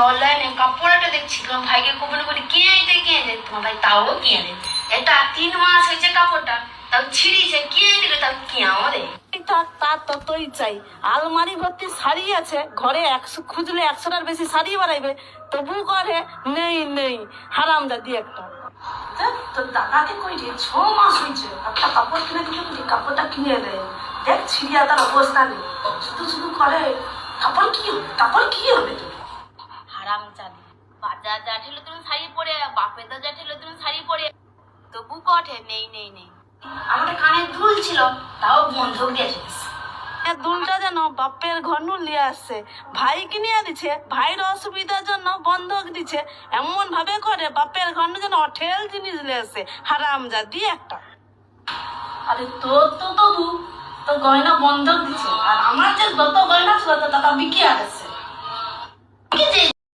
অনলাইনে কাপড়টা দেখছি তোমার ভাইকে কপন করে কিনে দে তোমার ভাই তাও কিনে দে। এটা 3 মাস হয়েছে কাপড়টা তাও ছিঁড়িছে কিনে দিলে তাও কিনাও রে। তার ততই চাই। আলমারি ভর্তি শাড়ি আছে, ঘরে 100 খুঁজলে 100টার বেশি শাড়ি বাড়াইবে, তবু করে নেই নেই হারামজাদি একটা। তোর দাদাকে কই রে 6 মাস হয়েছে একটা কাপড় কিনে দিলে কাপড়টা কিনে দেয়, দেখ ছিড়িয়া তার অবস্থা নেই, শুধু শুধু করে কাপড় কি হবে তোর? হারামজাদি বাজার যা ঠেলে তুমি শাড়ি পরে বাপে তো যা ঠেলে তুমি শাড়ি পরে তবু কঠে নেই নেই নেই। আমাদের কানে দুল ছিল তাও বন্ধক দিয়ে চলেছে। দুলটা যেন বাপের ঘর নু লিয়ে আসছে, ভাই কিনিয়া দিছে, ভাইয়ের অসুবিধার জন্য বন্ধক দিছে, এমন ভাবে করে বাপের ঘর নু যেন অঠেল জিনিস লিয়ে আসছে, হারামজাদি একটা। আরে তোর তো তবু তো গয়না বন্ধক দিছে, আর আমার যে যত গয়না ছিল তো টাকা বিকিয়া গেছে।